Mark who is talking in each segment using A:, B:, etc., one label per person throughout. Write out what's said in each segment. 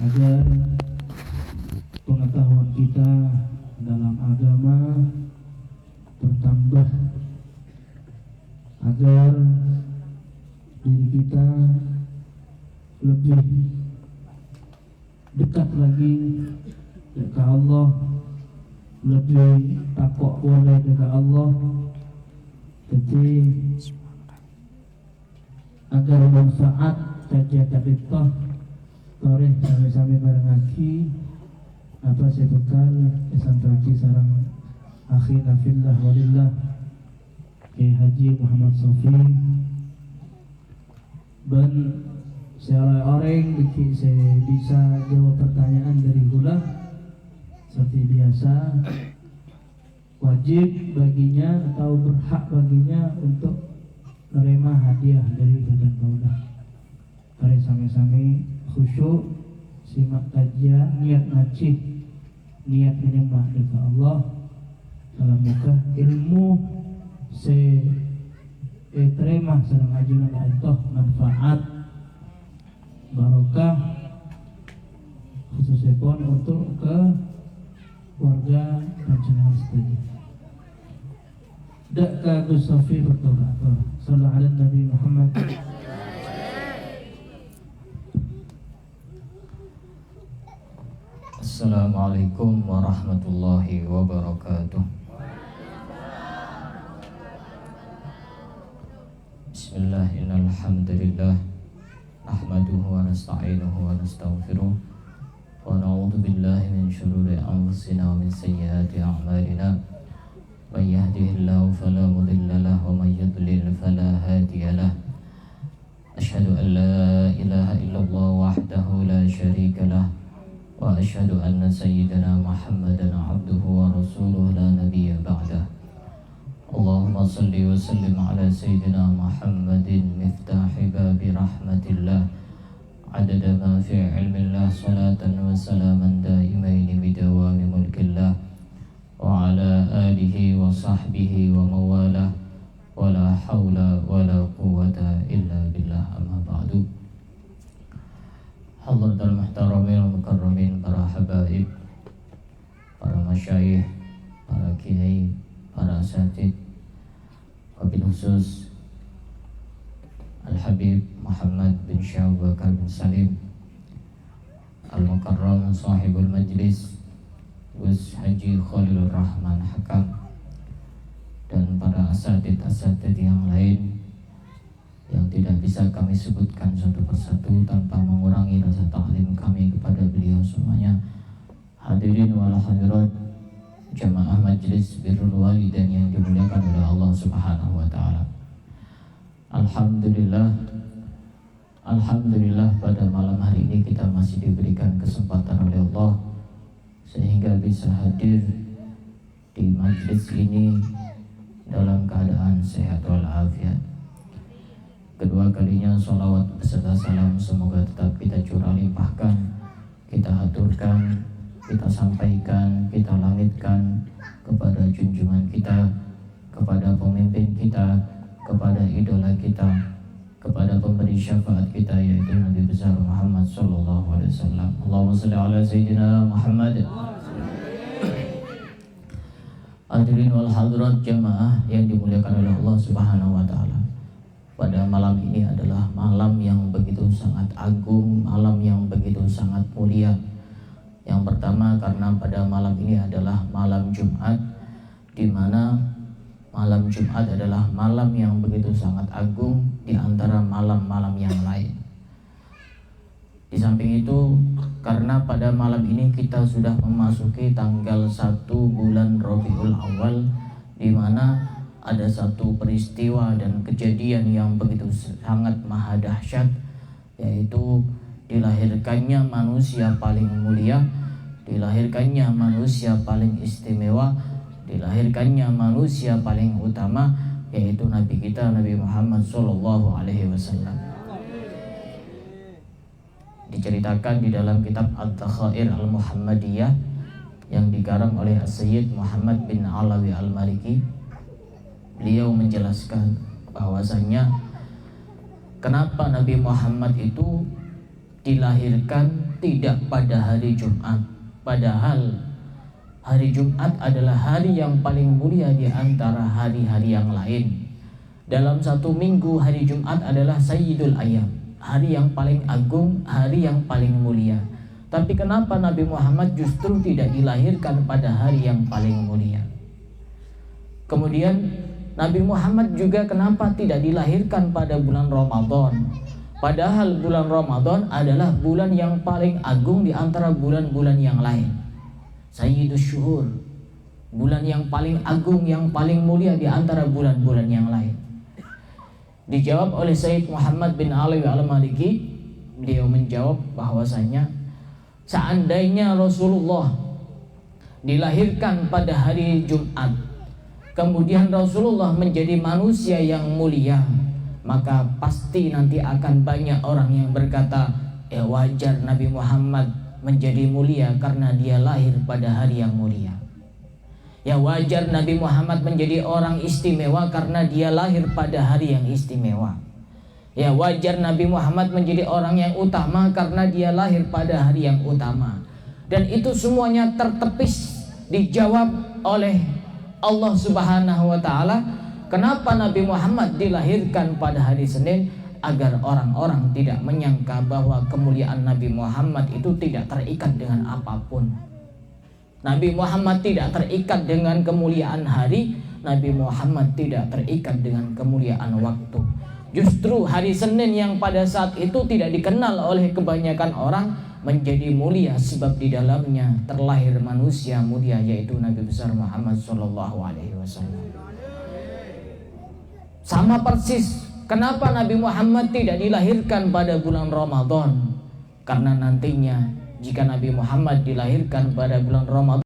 A: agar pengetahuan kita dalam agama bertambah, agar diri kita lebih dekat lagi dekat Allah, lebih takwa boleh dekat Allah, jadi agar manfaat kajian kita toreh sampai-sampai bareng lagi apa sebekal sampai sarang akhina fillah walillah Kiai Haji Muhammad Sofi dan seorang orang saya bisa jawab pertanyaan dari hula seperti biasa. Wajib baginya atau berhak baginya untuk menerima hadiah dari badan kaulah. Mari sami-sami khusyuk simak kajian, niat ngaji, niat menyembah kepada Allah dalam muka ilmu terima sareng ajuna Allah manfaat barokah khususnya pun untuk ke warga panjenengan setuju. Dak ka Gus Sofi bertobat. Sallallahu alaihi Nabi Muhammad.
B: Assalamualaikum warahmatullahi wabarakatuh. Bismillah, innal hamdalillah nahmaduhu wa nasta'inuhu wa nastaghfiruh wa na'udzu billahi min shururi anfusina wa min sayyiati a'malina. May yahdihillahu fala mudilla lahu wa may yudlil fala hadiya lahu. Asyhadu an la ilaha illallah wahdahu la syarika lahu wa asyhadu anna sayyidana Muhammadan abduhu wa rasuluhu la nabiyya ba'dah. Allahumma salli wa sallim ala sayyidina Muhammadin miftahi babi rahmatillah adada ma fi ilmillah salatan wa salaman daimaini bidawami mulkillah wa ala alihi wa sahbihi wa mawalah wa la hawla wa la quwwata illa billah, amma ba'du. Hadratul muhtaramin wa mukarramin, para habaib, para masyayikh, para kiai, para asatid, wabil khusus Al-Habib Muhammad bin Syekh Bakar bin Salim Al-Mukarram sahibul majlis Gus Haji Khalilur Rahman Hakam, dan para asatid yang lain yang tidak bisa kami sebutkan satu persatu tanpa mengurangi rasa taklim kami kepada beliau semuanya. Hadirin wal hadirat jamaah majlis birrul walidain yang dimuliakan oleh Allah Subhanahu wa taala. Alhamdulillah pada malam hari ini kita masih diberikan kesempatan oleh Allah sehingga bisa hadir di majlis ini dalam keadaan sehat walafiat. Kedua kalinya sholawat beserta salam semoga tetap kita curah limpahkan, kita haturkan, kita sampaikan, kita langitkan kepada junjungan kita, kepada pemimpin kita, kepada idola kita, kepada pemberi syafaat kita yaitu Nabi besar Muhammad sallallahu alaihi wasallam. Allahumma shalli ala sayyidina Muhammad. Hadirin wal hadirat jamaah yang dimuliakan oleh Allah Subhanahu wa taala. Pada malam ini adalah malam yang begitu sangat agung, malam yang begitu sangat mulia. Yang pertama karena pada malam ini adalah malam Jumat, di mana malam Jumat adalah malam yang begitu sangat agung di antara malam-malam yang lain. Di samping itu, karena pada malam ini kita sudah memasuki tanggal 1 bulan Rabiul Awal, di mana ada satu peristiwa dan kejadian yang begitu sangat maha dahsyat, yaitu dilahirkannya manusia paling mulia, dilahirkannya manusia paling istimewa, dilahirkannya manusia paling utama, yaitu Nabi kita Nabi Muhammad sallallahu alaihi wasallam. Diceritakan di dalam kitab Ad-Dakhair Al-Muhammadiyah yang digarang oleh Sayyid Muhammad bin Alawi Al-Maliki. Beliau menjelaskan bahwasanya kenapa Nabi Muhammad itu dilahirkan tidak pada hari Jumat, padahal hari Jumat adalah hari yang paling mulia di antara hari-hari yang lain. Dalam satu minggu, hari Jumat adalah Sayyidul Ayyam, hari yang paling agung, hari yang paling mulia. Tapi kenapa Nabi Muhammad justru tidak dilahirkan pada hari yang paling mulia? Kemudian Nabi Muhammad juga kenapa tidak dilahirkan pada bulan Ramadan? Padahal bulan Ramadan adalah bulan yang paling agung di antara bulan-bulan yang lain. Sayyidus Syuhur, bulan yang paling agung, yang paling mulia di antara bulan-bulan yang lain. Dijawab oleh Sayyid Muhammad bin Ali al-Maliki, beliau menjawab bahwasanya seandainya Rasulullah dilahirkan pada hari Jumat, kemudian Rasulullah menjadi manusia yang mulia, maka pasti nanti akan banyak orang yang berkata, ya wajar Nabi Muhammad menjadi mulia karena dia lahir pada hari yang mulia. Ya wajar Nabi Muhammad menjadi orang istimewa karena dia lahir pada hari yang istimewa. Ya wajar Nabi Muhammad menjadi orang yang utama karena dia lahir pada hari yang utama. Dan itu semuanya tertepis dijawab oleh Allah Subhanahu wa Ta'ala. Kenapa Nabi Muhammad dilahirkan pada hari Senin? Agar orang-orang tidak menyangka bahwa kemuliaan Nabi Muhammad itu tidak terikat dengan apapun. Nabi Muhammad tidak terikat dengan kemuliaan hari, Nabi Muhammad tidak terikat dengan kemuliaan waktu. Justru hari Senin yang pada saat itu tidak dikenal oleh kebanyakan orang menjadi mulia sebab di dalamnya terlahir manusia mulia, yaitu Nabi besar Muhammad SAW. Sama persis, kenapa Nabi Muhammad tidak dilahirkan pada bulan Ramadan? Karena nantinya jika Nabi Muhammad dilahirkan pada bulan Ramadan,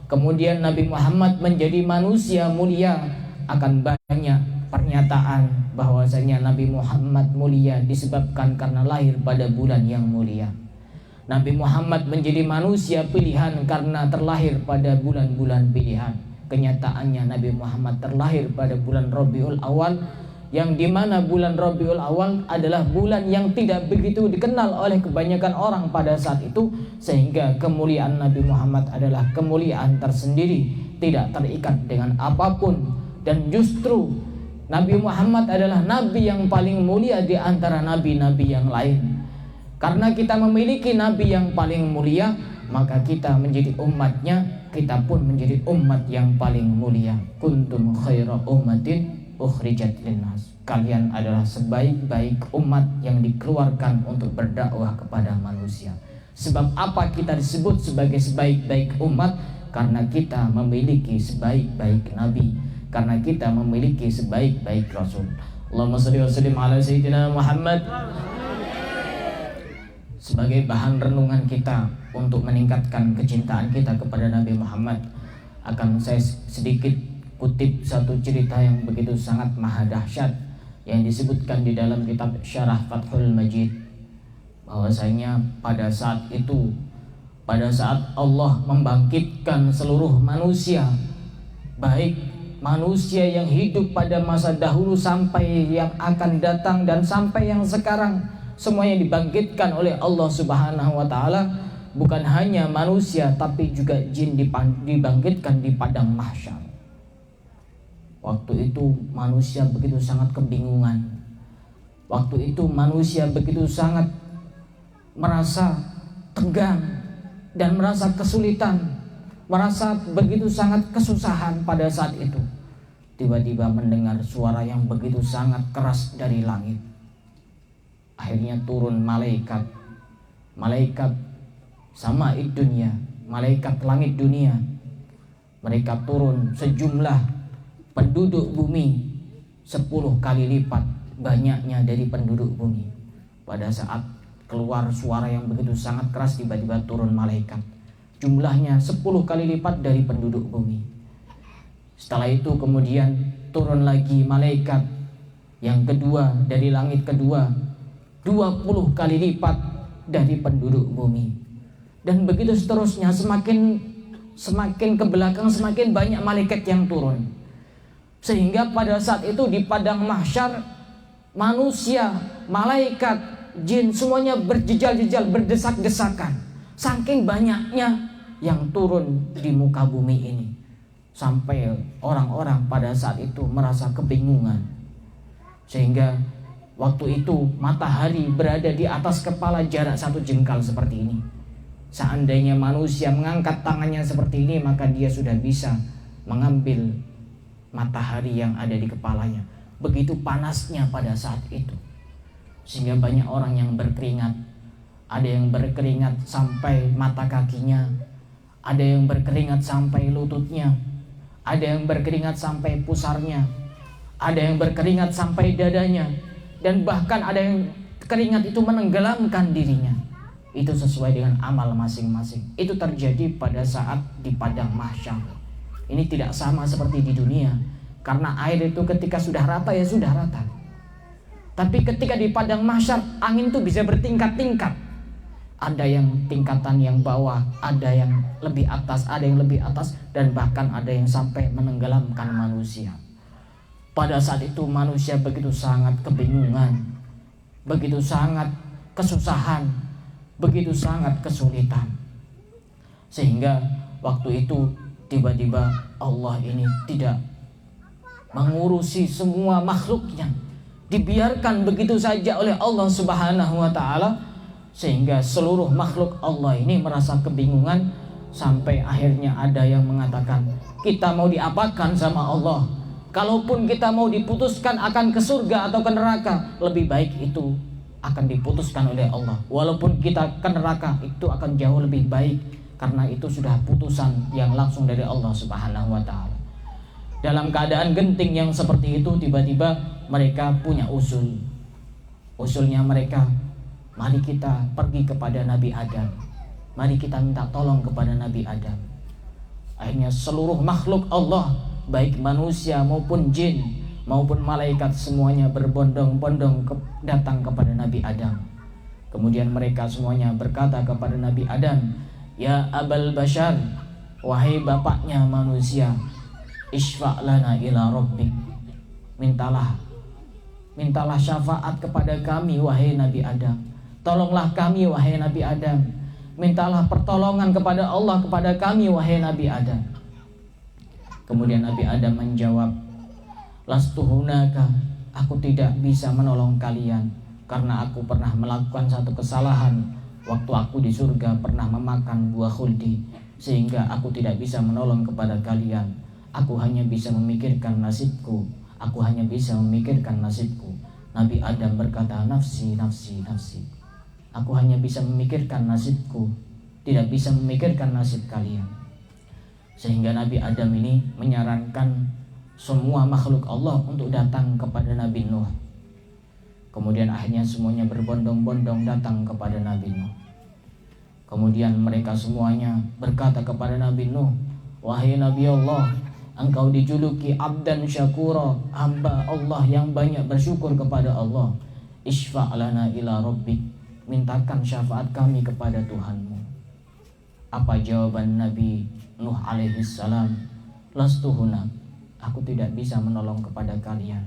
B: kemudian Nabi Muhammad menjadi manusia mulia, akan banyak pernyataan bahwasanya Nabi Muhammad mulia disebabkan karena lahir pada bulan yang mulia. Nabi Muhammad menjadi manusia pilihan karena terlahir pada bulan-bulan pilihan. Kenyataannya Nabi Muhammad terlahir pada bulan Rabiul Awal, yang dimana bulan Rabiul Awal adalah bulan yang tidak begitu dikenal oleh kebanyakan orang pada saat itu, sehingga kemuliaan Nabi Muhammad adalah kemuliaan tersendiri, tidak terikat dengan apapun. Dan justru Nabi Muhammad adalah Nabi yang paling mulia di antara Nabi-Nabi yang lain. Karena kita memiliki Nabi yang paling mulia, maka kita menjadi umatnya, kita pun menjadi umat yang paling mulia. Kuntum khaira ummatin ukhrijat linnas. Kalian adalah sebaik-baik umat yang dikeluarkan untuk berdakwah kepada manusia. Sebab apa kita disebut sebagai sebaik-baik umat? Karena kita memiliki sebaik-baik nabi, karena kita memiliki sebaik-baik rasul. Allahumma shalli wa sallim ala sayyidina Muhammad. Sebagai bahan renungan kita untuk meningkatkan kecintaan kita kepada Nabi Muhammad, akan saya sedikit kutip satu cerita yang begitu sangat maha dahsyat yang disebutkan di dalam kitab Syarah Fathul Majid, bahwasanya pada saat itu, pada saat Allah membangkitkan seluruh manusia, baik manusia yang hidup pada masa dahulu sampai yang akan datang dan sampai yang sekarang, semuanya dibangkitkan oleh Allah Subhanahu wa Ta'ala. Bukan hanya manusia tapi juga jin dibangkitkan di padang mahsyar. Waktu itu manusia begitu sangat kebingungan. Waktu itu manusia begitu sangat merasa tegang dan merasa kesulitan, merasa begitu sangat kesusahan pada saat itu. Tiba-tiba mendengar suara yang begitu sangat keras dari langit. Akhirnya turun malaikat sama dunia, malaikat langit dunia. Mereka turun sejumlah penduduk bumi 10 kali lipat banyaknya dari penduduk bumi. Pada saat keluar suara yang begitu sangat keras, tiba-tiba turun malaikat, jumlahnya 10 kali lipat dari penduduk bumi. Setelah itu kemudian turun lagi malaikat yang kedua dari langit kedua, 20 kali lipat dari penduduk bumi. Dan begitu seterusnya, semakin ke belakang semakin banyak malaikat yang turun. Sehingga pada saat itu di padang mahsyar manusia, malaikat, jin semuanya berjejal-jejal, berdesak-desakan. Saking banyaknya yang turun di muka bumi ini, sampai orang-orang pada saat itu merasa kebingungan. Sehingga waktu itu matahari berada di atas kepala jarak 1 jengkal seperti ini. Seandainya manusia mengangkat tangannya seperti ini, maka dia sudah bisa mengambil matahari yang ada di kepalanya. Begitu panasnya pada saat itu. Sehingga banyak orang yang berkeringat. Ada yang berkeringat sampai mata kakinya, ada yang berkeringat sampai lututnya, ada yang berkeringat sampai pusarnya, ada yang berkeringat sampai dadanya, dan bahkan ada yang keringat itu menenggelamkan dirinya. Itu sesuai dengan amal masing-masing. Itu terjadi pada saat di padang mahsyar. Ini tidak sama seperti di dunia, karena air itu ketika sudah rata ya sudah rata. Tapi ketika di padang mahsyar, angin itu bisa bertingkat-tingkat. Ada yang tingkatan yang bawah, ada yang lebih atas, ada yang lebih atas, dan bahkan ada yang sampai menenggelamkan manusia. Pada saat itu manusia begitu sangat kebingungan, begitu sangat kesusahan, begitu sangat kesulitan. Sehingga waktu itu tiba-tiba Allah ini tidak mengurusi semua makhluknya, dibiarkan begitu saja oleh Allah Subhanahu wa ta'ala. Sehingga seluruh makhluk Allah ini merasa kebingungan. Sampai akhirnya ada yang mengatakan, kita mau diapakan sama Allah? Kalaupun kita mau diputuskan akan ke surga atau ke neraka, lebih baik itu akan diputuskan oleh Allah. Walaupun kita ke neraka, itu akan jauh lebih baik, karena itu sudah putusan yang langsung dari Allah Subhanahu wa ta'ala. Dalam keadaan genting yang seperti itu, tiba-tiba mereka punya usul. Usulnya mereka, mari kita pergi kepada Nabi Adam, mari kita minta tolong kepada Nabi Adam. Akhirnya seluruh makhluk Allah, baik manusia maupun jin maupun malaikat, semuanya berbondong-bondong datang kepada Nabi Adam. Kemudian mereka semuanya berkata kepada Nabi Adam, ya Abal Bashar, wahai bapaknya manusia, isfa' lana ila rabbik, mintalah syafaat kepada kami wahai Nabi Adam. Tolonglah kami wahai Nabi Adam. Mintalah pertolongan kepada Allah kepada kami wahai Nabi Adam. Kemudian Nabi Adam menjawab, lastu hunaka, aku tidak bisa menolong kalian, karena aku pernah melakukan satu kesalahan. Waktu aku di surga pernah memakan buah khuldi, sehingga aku tidak bisa menolong kepada kalian. Aku hanya bisa memikirkan nasibku. Aku hanya bisa memikirkan nasibku. Nabi Adam berkata, nafsi, nafsi, nafsi. Aku hanya bisa memikirkan nasibku, tidak bisa memikirkan nasib kalian. Sehingga Nabi Adam ini menyarankan semua makhluk Allah untuk datang kepada Nabi Nuh. Kemudian akhirnya semuanya berbondong-bondong datang kepada Nabi Nuh. Kemudian mereka semuanya berkata kepada Nabi Nuh, wahai Nabi Allah, engkau dijuluki abdan syakura, hamba Allah yang banyak bersyukur kepada Allah. Isfa' lana ila rabbik, mintakan syafaat kami kepada Tuhanmu. Apa jawaban Nabi Nuh alaihi salam? Lastu hunak, aku tidak bisa menolong kepada kalian,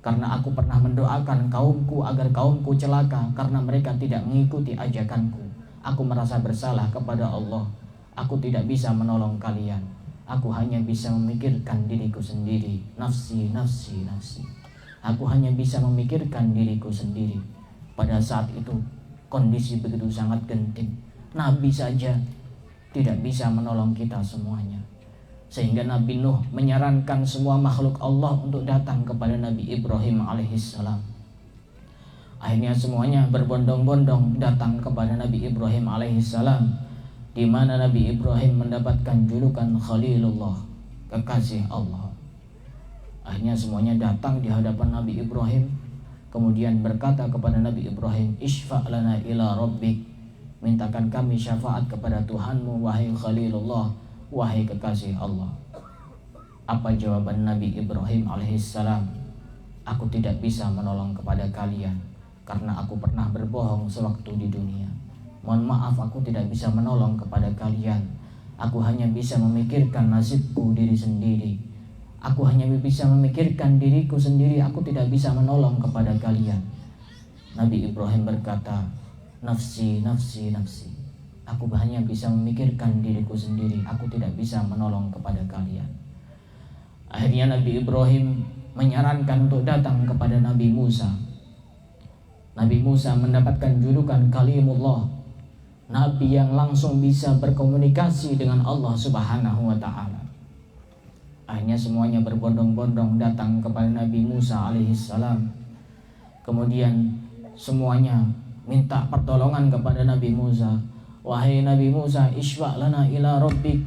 B: karena aku pernah mendoakan kaumku agar kaumku celaka karena mereka tidak mengikuti ajakanku. Aku merasa bersalah kepada Allah. Aku tidak bisa menolong kalian. Aku hanya bisa memikirkan diriku sendiri. Nafsi, nafsi, nafsi. Aku hanya bisa memikirkan diriku sendiri. Pada saat itu kondisi begitu sangat genting. Nabi saja tidak bisa menolong kita semuanya. Sehingga Nabi Nuh menyarankan semua makhluk Allah untuk datang kepada Nabi Ibrahim alaihissalam. Akhirnya semuanya berbondong-bondong datang kepada Nabi Ibrahim alaihissalam, di mana Nabi Ibrahim mendapatkan julukan Khalilullah, kekasih Allah. Akhirnya semuanya datang di hadapan Nabi Ibrahim, kemudian berkata kepada Nabi Ibrahim, isfa' lana ila rabbik, mintakan kami syafaat kepada Tuhanmu wahai Khalilullah, wahai kekasih Allah. Apa jawaban Nabi Ibrahim alaihissalam? Aku tidak bisa menolong kepada kalian, karena aku pernah berbohong sewaktu di dunia. Mohon maaf, aku tidak bisa menolong kepada kalian. Aku hanya bisa memikirkan nasibku diri sendiri. Aku hanya bisa memikirkan diriku sendiri, aku tidak bisa menolong kepada kalian. Nabi Ibrahim berkata, nafsi, nafsi, nafsi. Aku hanya bisa memikirkan diriku sendiri, aku tidak bisa menolong kepada kalian. Akhirnya Nabi Ibrahim menyarankan untuk datang kepada Nabi Musa. Nabi Musa mendapatkan julukan Kalimullah, Nabi yang langsung bisa berkomunikasi dengan Allah Subhanahu wa ta'ala. Akhirnya semuanya berbondong-bondong datang kepada Nabi Musa alaihissalam. Kemudian semuanya minta pertolongan kepada Nabi Musa. Wahai Nabi Musa, isfa' lana ila rabbik,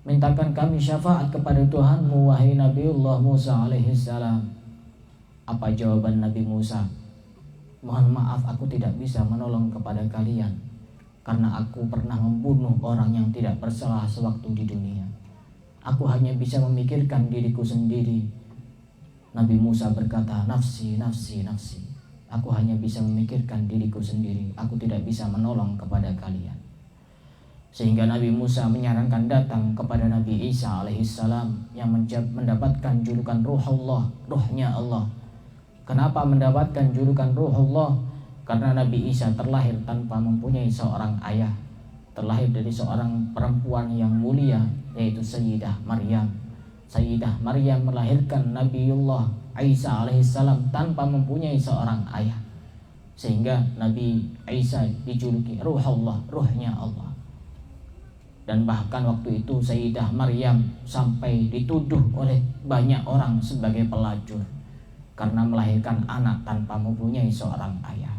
B: mintakan kami syafaat kepada Tuhanmu, wahai Nabiullah Musa alaihissalam. Apa jawaban Nabi Musa? Mohon maaf, aku tidak bisa menolong kepada kalian, karena aku pernah membunuh orang yang tidak bersalah sewaktu di dunia. Aku hanya bisa memikirkan diriku sendiri. Nabi Musa berkata, nafsi, nafsi, nafsi. Aku hanya bisa memikirkan diriku sendiri, aku tidak bisa menolong kepada kalian. Sehingga Nabi Musa menyarankan datang kepada Nabi Isa alaihissalam yang mendapatkan julukan Ruhullah, ruhnya Allah. Kenapa mendapatkan julukan Ruhullah? Karena Nabi Isa terlahir tanpa mempunyai seorang ayah, terlahir dari seorang perempuan yang mulia, yaitu Sayyidah Maryam. Sayyidah Maryam melahirkan Nabiullah Isa alaihissalam tanpa mempunyai seorang ayah, sehingga Nabi Isa dijuluki Ruhullah, ruhnya Allah. Dan bahkan waktu itu Sayyidah Maryam sampai dituduh oleh banyak orang sebagai pelacur karena melahirkan anak tanpa mempunyai seorang ayah.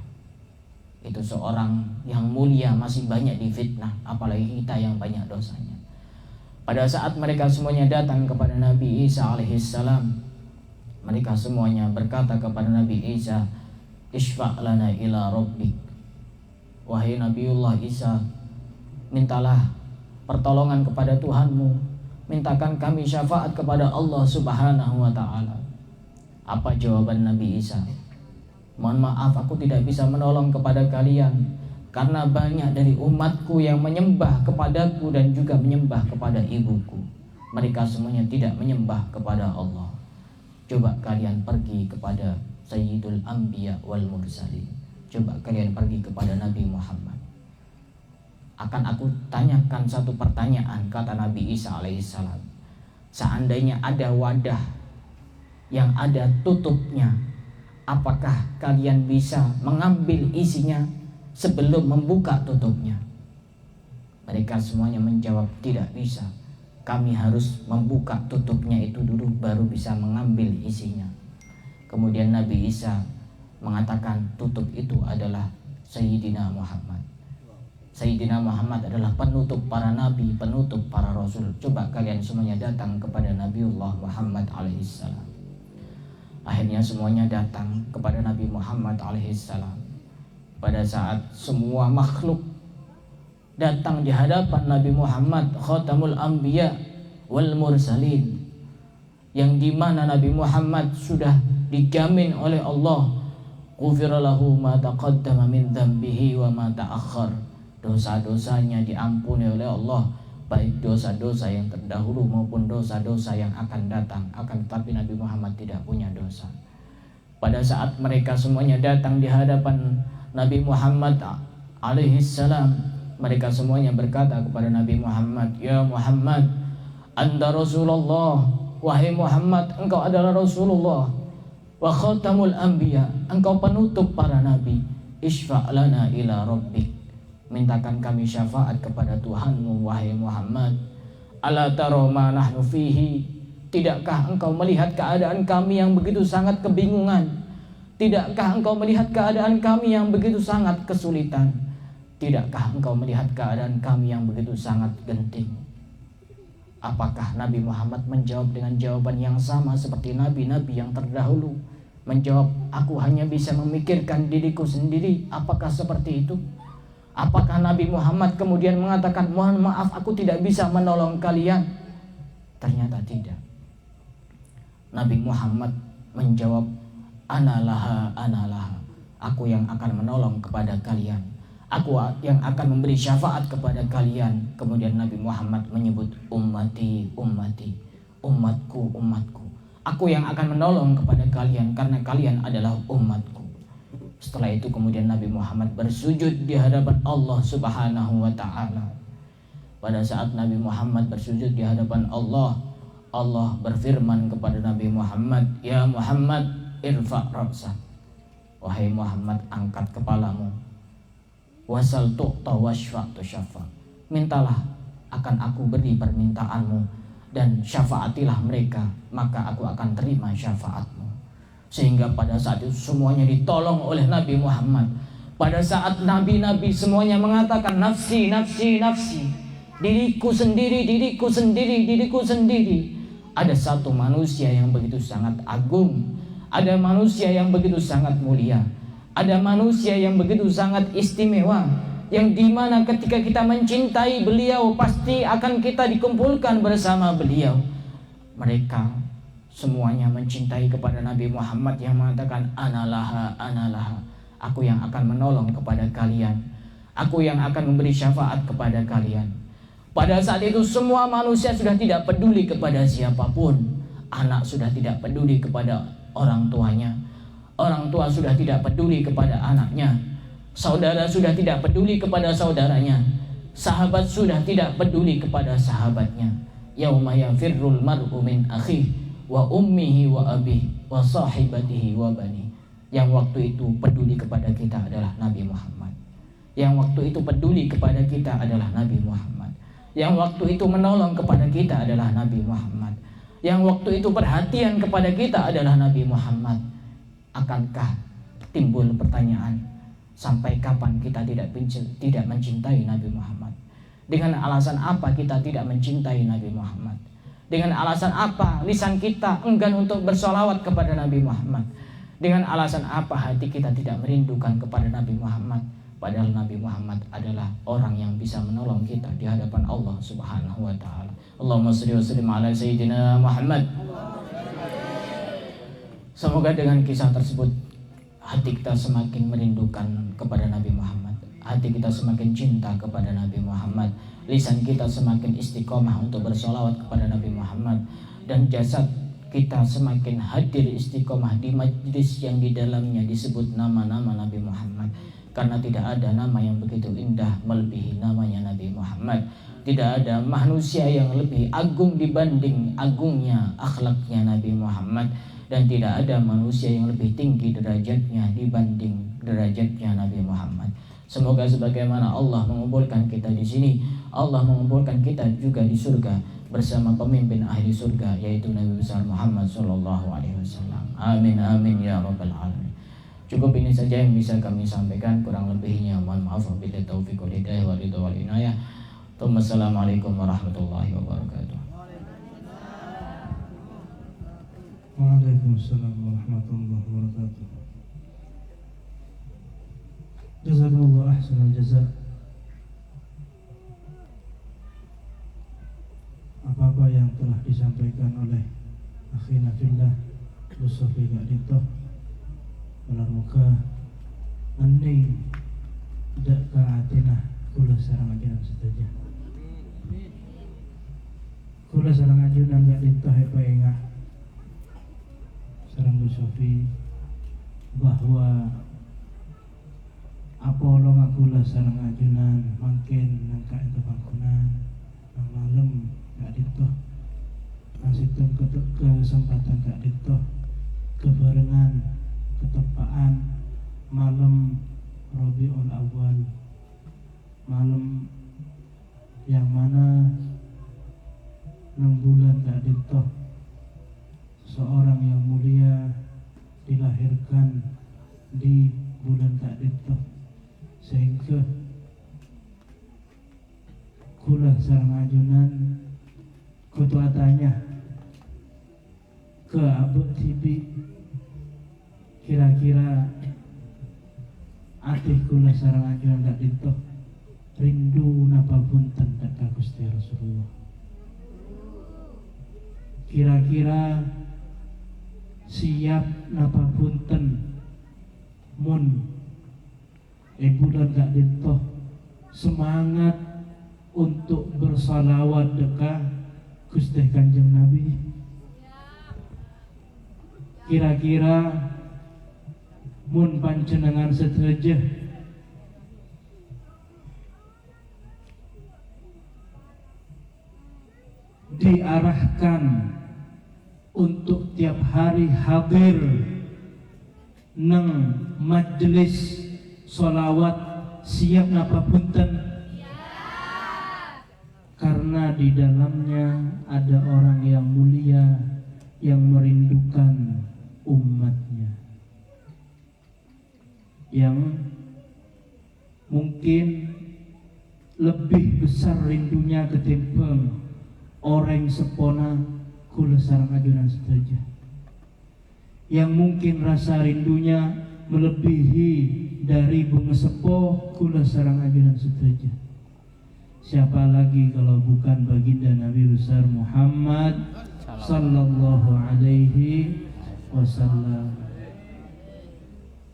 B: Itu seorang yang mulia masih banyak difitnah, apalagi kita yang banyak dosanya. Pada saat mereka semuanya datang kepada Nabi Isa alaihissalam, mereka semuanya berkata kepada Nabi Isa, isfa' lana ila rabbik. Wahai Nabiullah Isa, mintalah pertolongan kepada Tuhanmu, mintakan kami syafaat kepada Allah Subhanahu wa ta'ala. Apa jawaban Nabi Isa? Mohon maaf, aku tidak bisa menolong kepada kalian, karena banyak dari umatku yang menyembah kepadaku dan juga menyembah kepada ibuku. Mereka semuanya tidak menyembah kepada Allah. Coba kalian pergi kepada Sayyidul Anbiya wal Mursalin. Coba kalian pergi kepada Nabi Muhammad. Akan aku tanyakan satu pertanyaan, kata Nabi Isa alaihissalam. Seandainya ada wadah yang ada tutupnya, apakah kalian bisa mengambil isinya sebelum membuka tutupnya? Mereka semuanya menjawab, tidak bisa. Kami harus membuka tutupnya itu dulu, baru bisa mengambil isinya. Kemudian Nabi Isa mengatakan tutup itu adalah Sayyidina Muhammad. Sayyidina Muhammad adalah penutup para nabi, penutup para rasul. Coba kalian semuanya datang kepada Nabiullah Muhammad alaihissalam. Akhirnya semuanya datang kepada Nabi Muhammad alaihissalam. Pada saat semua makhluk datang di hadapan Nabi Muhammad, Khatamul Anbiya wal Mursalin, yang dimana Nabi Muhammad sudah dijamin oleh Allah, ghufira lahu ma taqaddama min dhanbihi wa ma ta'akhkhar. Dosa-dosanya diampuni oleh Allah, baik dosa-dosa yang terdahulu maupun dosa-dosa yang akan datang. Akan tetapi Nabi Muhammad tidak punya dosa. Pada saat mereka semuanya datang di hadapan Nabi Muhammad alaihissalam, mereka semuanya berkata kepada Nabi Muhammad, ya Muhammad, anta Rasulullah. Wahai Muhammad, engkau adalah Rasulullah. Wa khatamul anbiya, engkau penutup para nabi. Isfa' lana ila rabbik, mintakan kami syafaat kepada Tuhanmu, wahai Muhammad. Ala taro ma nahnu fihi, tidakkah engkau melihat keadaan kami yang begitu sangat kebingungan? Tidakkah engkau melihat keadaan kami yang begitu sangat kesulitan? Tidakkah engkau melihat keadaan kami yang begitu sangat genting? Apakah Nabi Muhammad menjawab dengan jawaban yang sama seperti nabi-nabi yang terdahulu? Menjawab, aku hanya bisa memikirkan diriku sendiri. Apakah seperti itu? Apakah Nabi Muhammad kemudian mengatakan, mohon maaf, aku tidak bisa menolong kalian? Ternyata tidak. Nabi Muhammad menjawab, analaha, analaha, aku yang akan menolong kepada kalian, aku yang akan memberi syafaat kepada kalian. Kemudian Nabi Muhammad menyebut ummati, ummati, umatku, umatku. Aku yang akan menolong kepada kalian karena kalian adalah umatku. Setelah itu kemudian Nabi Muhammad bersujud di hadapan Allah Subhanahu wa ta'ala. Pada saat Nabi Muhammad bersujud di hadapan Allah, Allah berfirman kepada Nabi Muhammad, "Ya Muhammad, irfa' ra'sak." Wahai Muhammad, angkat kepalamu. Wasal tu'ta washfa' tusyafa. Mintalah, akan aku beri permintaanmu, dan syafaatilah mereka, maka aku akan terima syafaatmu. Sehingga pada saat itu semuanya ditolong oleh Nabi Muhammad. Pada saat nabi-nabi semuanya mengatakan nafsi, nafsi, nafsi, diriku sendiri, diriku sendiri, diriku sendiri, ada satu manusia yang begitu sangat agung, ada manusia yang begitu sangat mulia, ada manusia yang begitu sangat istimewa, yang dimana ketika kita mencintai beliau pasti akan kita dikumpulkan bersama beliau. Mereka semuanya mencintai kepada Nabi Muhammad yang mengatakan analaha, analaha, aku yang akan menolong kepada kalian, aku yang akan memberi syafaat kepada kalian. Pada saat itu semua manusia sudah tidak peduli kepada siapapun. Anak sudah tidak peduli kepada orang tuanya, orang tua sudah tidak peduli kepada anaknya, saudara sudah tidak peduli kepada saudaranya, sahabat sudah tidak peduli kepada sahabatnya. Yauma yafirrul mar'u min akhihi wa ummihi wa abihi wa sahibatihi wa bani. Yang waktu itu peduli kepada kita adalah Nabi Muhammad. Yang waktu itu peduli kepada kita adalah Nabi Muhammad. Yang waktu itu menolong kepada kita adalah Nabi Muhammad. Yang waktu itu perhatian kepada kita adalah Nabi Muhammad. Akankah timbul pertanyaan, sampai kapan kita tidak mencintai Nabi Muhammad? Dengan alasan apa kita tidak mencintai Nabi Muhammad? Dengan alasan apa lisan kita enggan untuk bersolawat kepada Nabi Muhammad? Dengan alasan apa hati kita tidak merindukan kepada Nabi Muhammad? Padahal Nabi Muhammad adalah orang yang bisa menolong kita di hadapan Allah Subhanahu wa ta'ala. Allahumma shalli wa sallim ala Sayyidina Muhammad. Semoga dengan kisah tersebut hati kita semakin merindukan kepada Nabi Muhammad, hati kita semakin cinta kepada Nabi Muhammad, lisan kita semakin istiqomah untuk bersolawat kepada Nabi Muhammad, dan jasad kita semakin hadir istiqomah di majlis yang di dalamnya disebut nama-nama Nabi Muhammad. Karena tidak ada nama yang begitu indah melebihi namanya Nabi Muhammad. Tidak ada manusia yang lebih agung dibanding agungnya akhlaknya Nabi Muhammad. Dan tidak ada manusia yang lebih tinggi derajatnya dibanding derajatnya Nabi Muhammad. Semoga sebagaimana Allah mengumpulkan kita di sini, Allah mengumpulkan kita juga di surga bersama pemimpin ahli surga, yaitu Nabi besar Muhammad sallallahu alaihi wasallam. Amin amin ya rabbal alamin. Cukup ini saja yang bisa kami sampaikan, kurang lebihnya mohon maaf. Wabillahi taufiq wal hidayah wal ridha wal inayah. Wassalamualaikum warahmatullahi wabarakatuh.
A: Waalaikumsalam warahmatullahi wabarakatuh. Jazakallahu ahsanal jazaa. Apa-apa yang telah disampaikan oleh akhina fillah Mustafi Gadito Muka Aning Daka atina kula sarang ajunan saja. Kula sarang ajunan Gadito hepa ingat sarang Mustafi bahwa Apolo ngakula sarang ajunan mungkin nangka itu pangkunan nang malam Gadito nasitung kesempatan Gadito kebarengan ketepaan malam Rabiul Awal, malam yang mana 6 bulan Gadito seorang yang mulia dilahirkan di bulan Gadito, sehingga kula sareng ajunan kutuatanya ke Abu Tibi. Kira-kira atih kula sareng ajunan Gadito rindu napa punten ka Gusti Rasulullah. Kira-kira siap napa punten mun bulan Gadito semangat untuk bersalawat dekat Gusti Kanjeng Nabi. kira-kira mun panjenengan sedherejeh diarahkan untuk tiap hari hadir nang majelis sholawat, siap napa punten? Karena di dalamnya ada orang yang mulia yang merindukan umatnya, yang mungkin lebih besar rindunya ketimbang orang sepona kula sareng ajunan sedaya, yang mungkin rasa rindunya melebihi dari bunga sepo kula sareng ajunan sedaya. Siapa lagi kalau bukan baginda Nabi besar Muhammad sallallahu alaihi wasallam.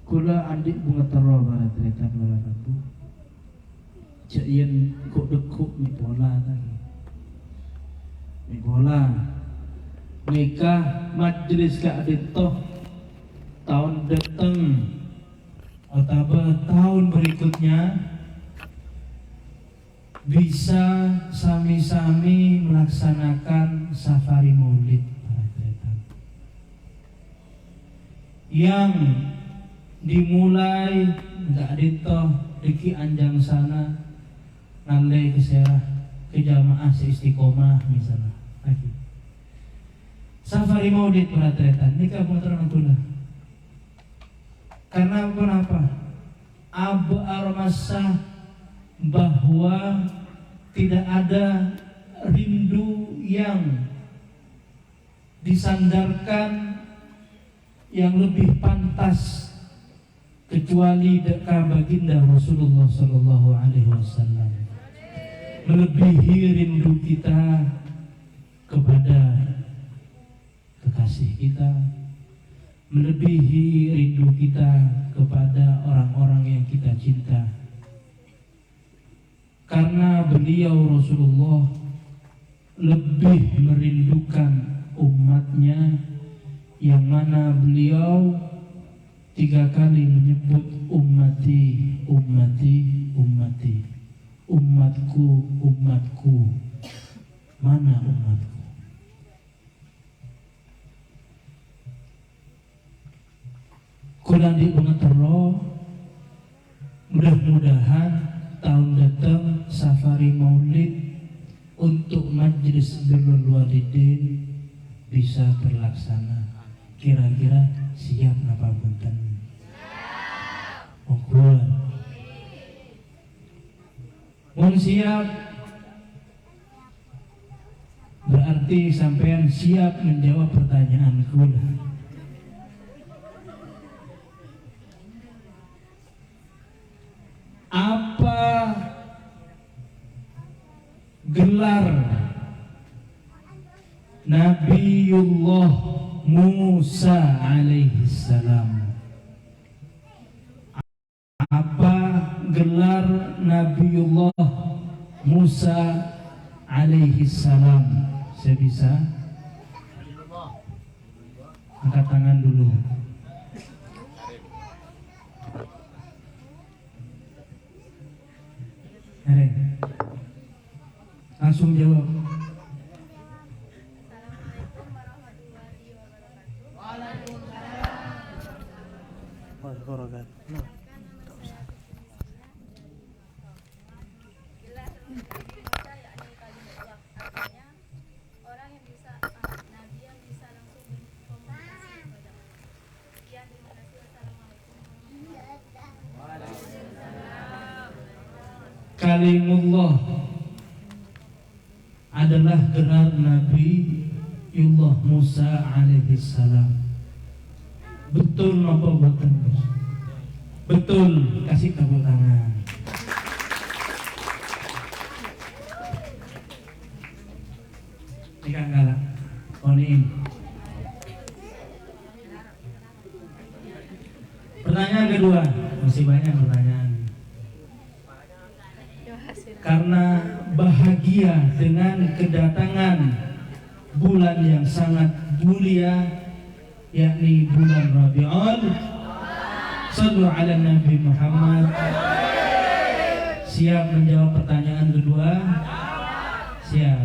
A: Kula andik bunga tero barat cerita kula rabu. Cek yen kok dekuk mi bola tadi. Mi bola. Nikah majelis ka aditoh tahun datang atau tahun berikutnya bisa sami-sami melaksanakan safari maulid yang dimulai nggak aditoh deki anjang sana nalai ke serah ke jamaah seistiqomah misalnya lagi safari maulid perhatian nikah putra pula karena kenapa Abu Armasah bahwa tidak ada rindu yang disandarkan yang lebih pantas kecuali dekat baginda Rasulullah Sallallahu Alaihi Wasallam, melebihi rindu kita kepada kekasih kita, melebihi rindu kita kepada orang-orang yang kita cinta. Karena beliau Rasulullah lebih merindukan umatnya, yang mana beliau 3 kali menyebut ummati, ummati, ummati, umatku, umatku. Mana umatku? Kurang diungatero, mudah-mudahan tahun datang safari maulid untuk majelis birrul walidin bisa terlaksana. Kira-kira siap napa punten? Siap. Mun siap berarti sampean siap menjawab pertanyaan kula. Apa gelar Nabiullah Musa alaihi salam? Apa gelar Nabiullah Musa alaihi salam? Saya bisa? Angkat tangan dulu. Langsung jawab. Kalimullah adalah gelar Nabiullah Musa alaihi salam. Betul apa bukan? Betul, kasih tepuk tangan. Nikah galak, Onin. Pertanyaan kedua, masih banyak pertanyaan. Karena bahagia dengan kedatangan bulan yang sangat mulia, yakni bulan Rabiul. Sallu ala Nabi Muhammad. Siap menjawab pertanyaan kedua? Siap.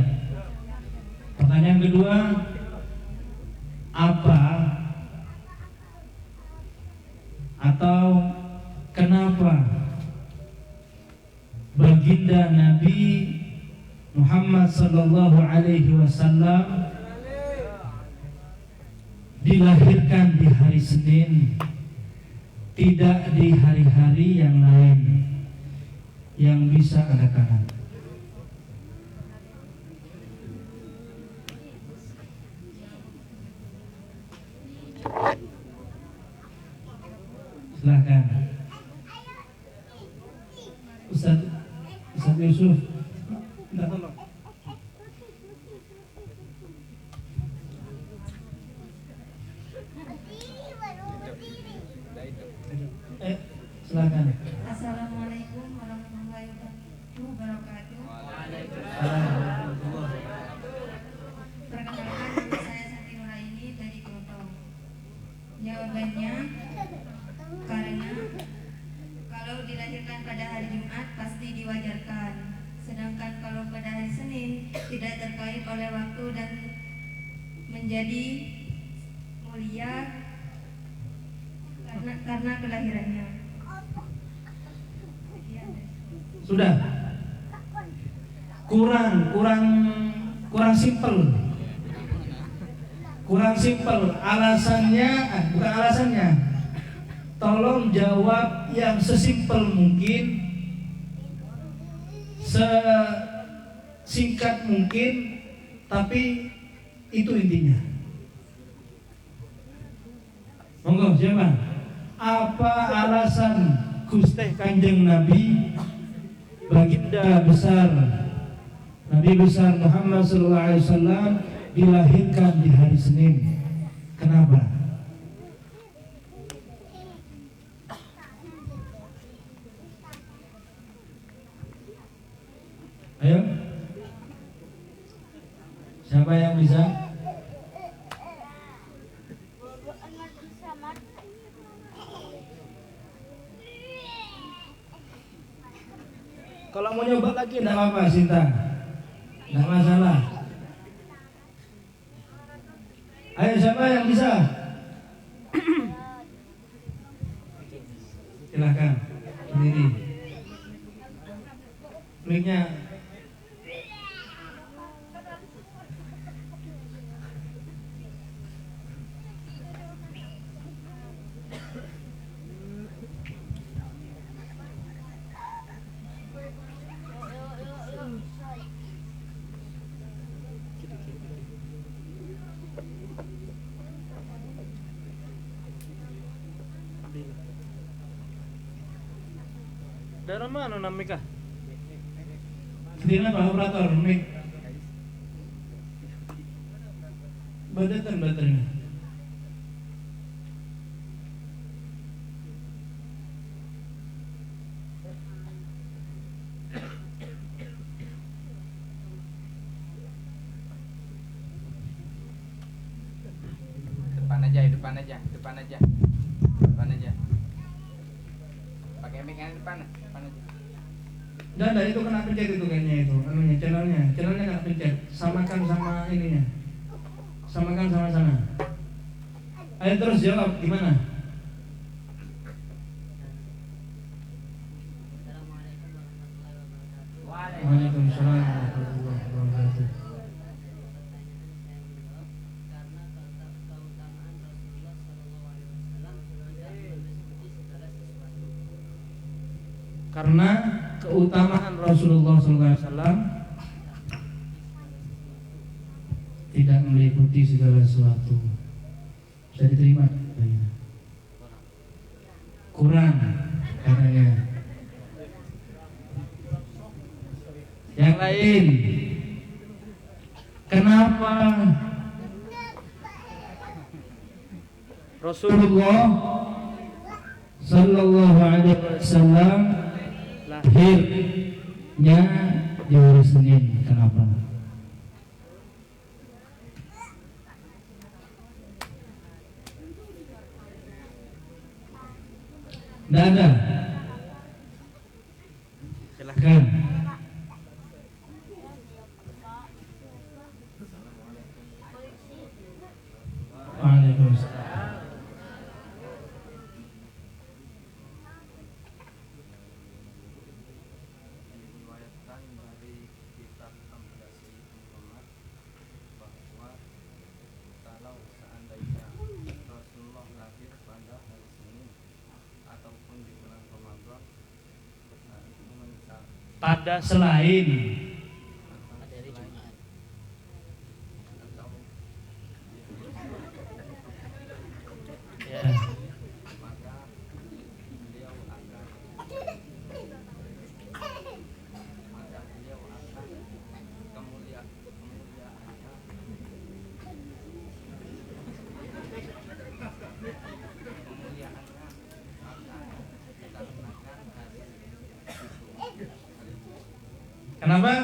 A: Pertanyaan kedua, apa atau kenapa baginda Nabi Muhammad sallallahu alaihi wasallam dilahirkan di hari Senin, tidak di hari-hari yang lain? Yang bisa angkat tangan. Silahkan Ustaz Yusuf, minta tolong. Silahkan.
C: Assalamualaikum warahmatullahi wabarakatuh. Perkenalkan, saya Santi Nuraini dari Kultong. Jawabannya, karena kalau dilahirkan pada hari Jumat pasti diwajarkan, sedangkan kalau pada hari Senin tidak terkait oleh waktu dan menjadi mulia karena kelahirannya.
A: Sudah. Kurang simpel. Alasannya, bukan alasannya. Tolong jawab yang sesimpel mungkin, sesingkat mungkin, tapi itu intinya. Monggo, siapa? Apa alasan Gusti Kanjeng Nabi baginda besar Nabi besar Muhammad sallallahu alaihi wasallam dilahirkan di hari Senin? Kenapa? Ayo, siapa yang bisa? Kalau mau nyoba lagi tidak apa-apa, Sinta, tidak masalah. Ayo, siapa yang bisa? Silakan sendiri. Mic-nya.
D: Dari mana namanya?
A: Sendiri Pak Operator, mic. Badatan baterainya.
E: Depan aja. Pakai mic yang depan aja.
A: Dan dari itu kena pencet itu kayaknya itu, channelnya kena pencet. Samakan sama ininya. Samakan sama sana. Ayo terus jawab gimana? Waalaikumsalam warahmatullahi wabarakatuh. Karena keutamaan Rasulullah SAW tidak meliputi segala sesuatu. Bisa diterima? Kurang katanya. Yang lain, kenapa Rasulullah Sallallahu Alaihi Wasallam lahirnya di hari Senin? Kenapa? Tidak ada.
D: Silahkan.
A: Waalaikumsalam.
F: Diriwayatkan dari kitab Amdasi Muhammad bahwa kalau seandainya Rasulullah lahir pada hari Senin ataupun di bulan Ramadan,
A: Pada selain ya.
F: maka beliau akan kemuliaannya akan dikarenakan hari itu.
A: Kenapa?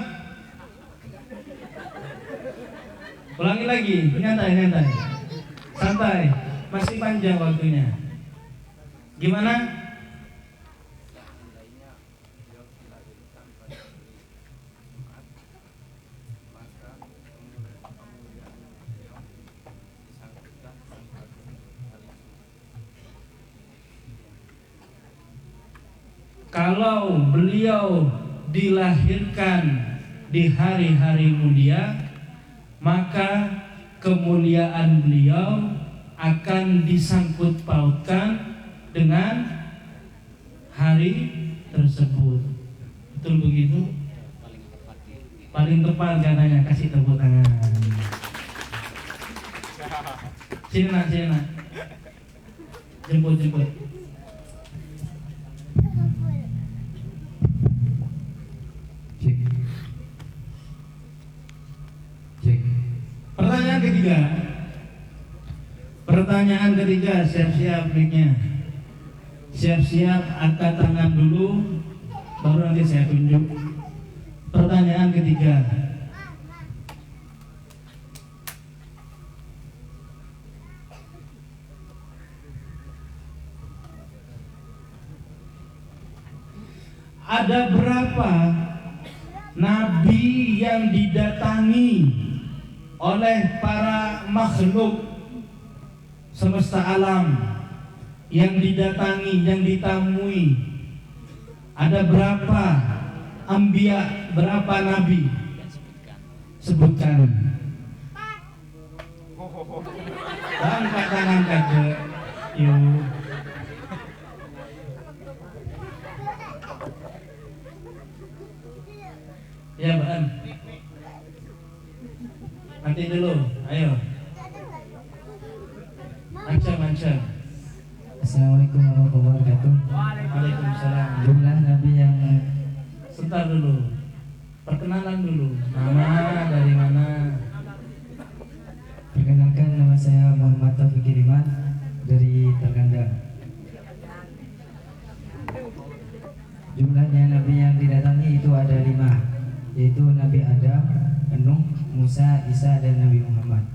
A: Ulangi lagi, nyantai. Santai, masih panjang waktunya. Gimana?
F: Seandainya beliau dilahirkan pada hari Jumat, maka kemuliaan beliau disangkutkan pada hari Jumat.
A: Kalau beliau dilahirkan di hari-hari mulia, maka kemuliaan beliau akan disangkut pautkan dengan hari tersebut. Betul begitu? Paling tepat katanya, kasih tepuk tangan. Sini nak. Jemput. Cek. Pertanyaan ketiga, siap-siap mic-nya. Siap-siap angkat tangan dulu, baru nanti saya tunjuk. Pertanyaan ketiga. Ada berapa nabi yang didatangi oleh para makhluk semesta alam, yang didatangi, yang ditamui? Ada berapa anbiya, berapa nabi? Sebutkan. Angkat tangan kakek. Yuk. Ya, Bang. Nanti dulu, ayo. Mancam.
G: Assalamualaikum warahmatullahi wabarakatuh.
A: Waalaikumsalam.
G: Jumlah nabi yang
A: Sebentar dulu. Perkenalan dulu. Nama dari mana?
G: perkenalkan, nama saya Muhammad Taufik Kiriman dari Terkandang. Jumlahnya nabi yang didatangi itu ada 5, yaitu Nabi Adam, Nuh, Musa, Isa, dan Nabi Muhammad.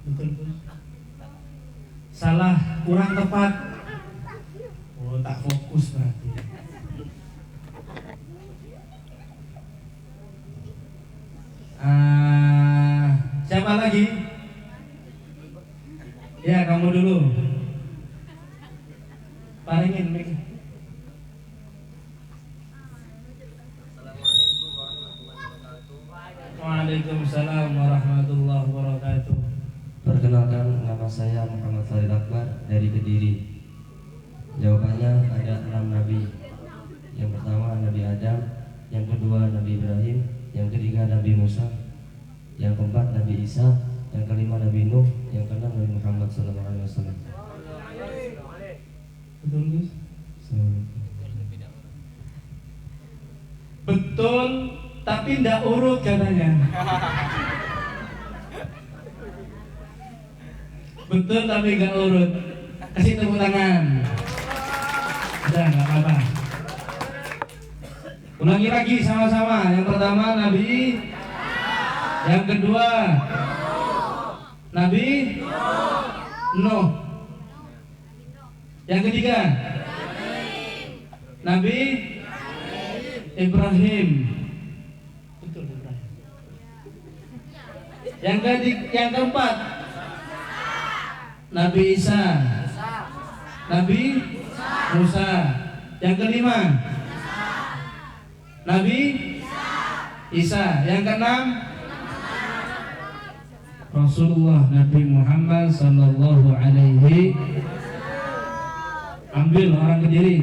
A: Betul, Bos. Salah, kurang tepat. Oh, tak fokus berarti. Siapa lagi? Ya, kamu dulu. Palingin mic.
F: Assalamualaikum warahmatullahi wabarakatuh.
A: Waalaikumsalam warahmatullahi wabarakatuh.
H: Perkenalkan, nama saya Muhammad Farid Akbar dari Kediri. Jawabannya ada 6 nabi. Yang pertama Nabi Adam, yang kedua Nabi Ibrahim, yang ketiga Nabi Musa, yang keempat Nabi Isa, yang kelima Nabi Nuh, yang keenam Nabi Muhammad SAW.
A: Betul, Gus? Betul, tapi tidak urut katanya. Betul tapi nggak urut. Kasih tepuk tangan. Udah, nggak apa-apa. Ulangi lagi sama-sama. Yang pertama Nabi, yang kedua Nabi Nuh, Yang ketiga, Nabi Ibrahim. Betul, Ibrahim. Yang keempat, Nabi Isa. Nabi Musa. Yang kelima, Nabi Isa. Yang keenam, Rasulullah Nabi Muhammad sallallahu alaihi. Ambil orang Kediri.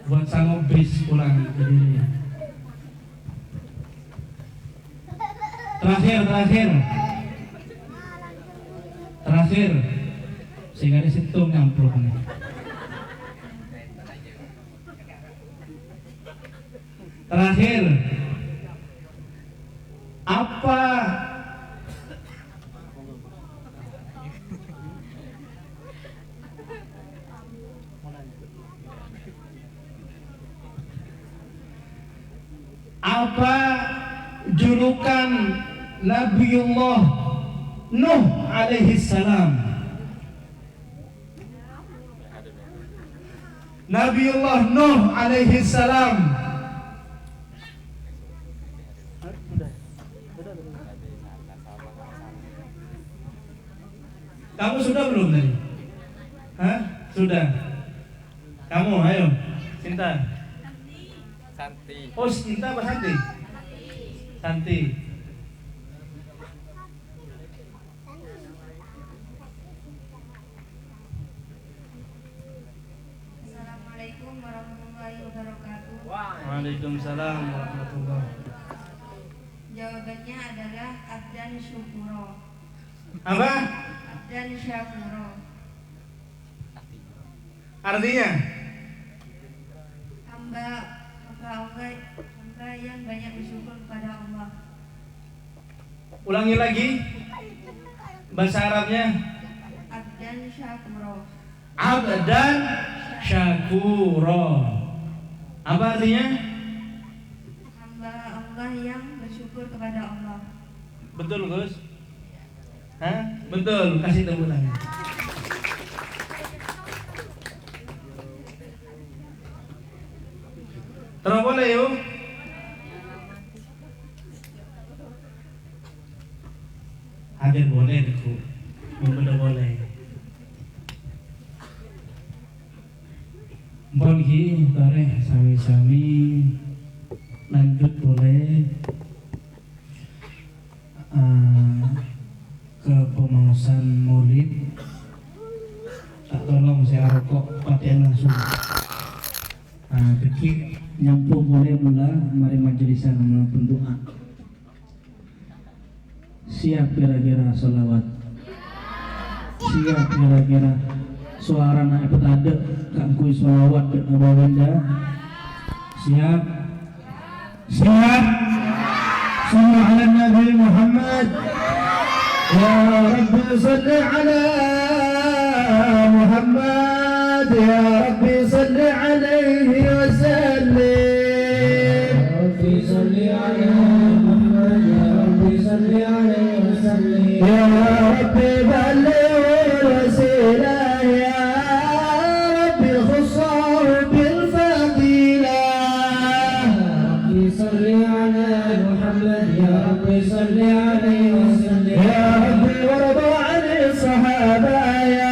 A: Buat sanggup bis pulang Kediri. Terakhir sehingga disitu nyampluk nih. Terakhir, apa julukan Nabiullah Nuh alaihi salam? Nabiullah Nuh alaihi salam. Kamu sudah belum tadi? Hah? Sudah. Kamu ayo, Cinta.
E: Santi.
A: Oh, Cinta apa Santi? Santi.
C: Assalamualaikum warahmatullahi wabarakatuh.
A: Waalaikumsalam warahmatullahi.
C: Jawabannya adalah Abdan Syukuro.
A: Apa?
C: Abdan Syakuro.
A: Artinya?
C: Hamba yang banyak bersyukur kepada Allah.
A: Ulangi lagi. Bahasa Arabnya?
C: Abdan Syakuro.
A: Abdan Syakuro. Apa artinya?
C: Hamba Allah yang bersyukur kepada Allah.
A: Betul, Gus? Hah? Betul, kasih tepuk tangan. Terus boleh yuk? Hadir boleh deku. Bener boleh. Mpun ki tareh sami-sami lanjut boleh ke pemausan maulid. Tak tolong saya rokok patian langsung. Kecil nyampu boleh mula mari majelisan melakukan doa. Siap kira-kira sholawat. Siap kira-kira suara naik petade kangkui sholawat berbawanda. Siap. Siap. Sallu ala Nabi Muhammad. Ya Rabbi salli ala Muhammad. Ya Rabbi salli alaihi wa sallim. Ya Rabbi salli ala Muhammad. Ya Rabbi salli alaihi wa sallim. Ya Rabbi balligh wasilah. Ya Rabbi khussahu bil fadilah. Ya Rabbi salli ala Muhammad. Ya Rabbi salli alaihi wa sallim. Ya Rabbi warda 'ani sahaba. Ya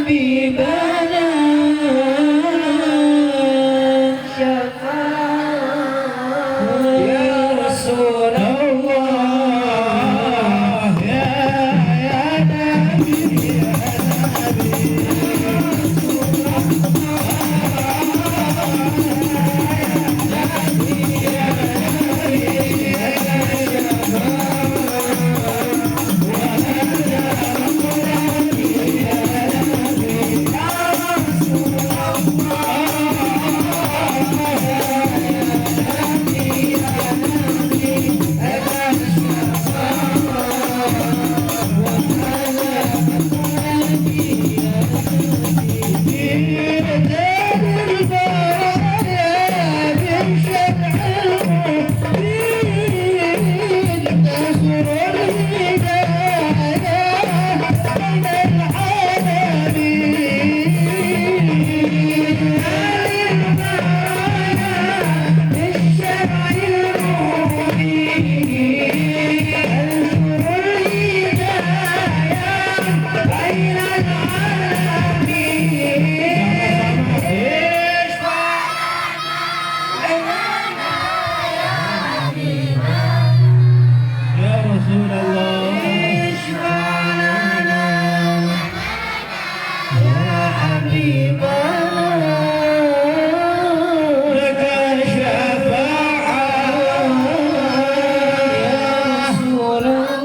A: حبيبنا يا رسول الله يا نبي يا رسول الله يا حبيبنا لك شفاعة يا رسول الله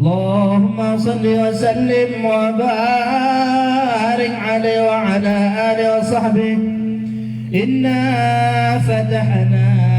A: اللهم صل وسلم وبارك عليه وعلى آله وصحبه. إنا فتحنا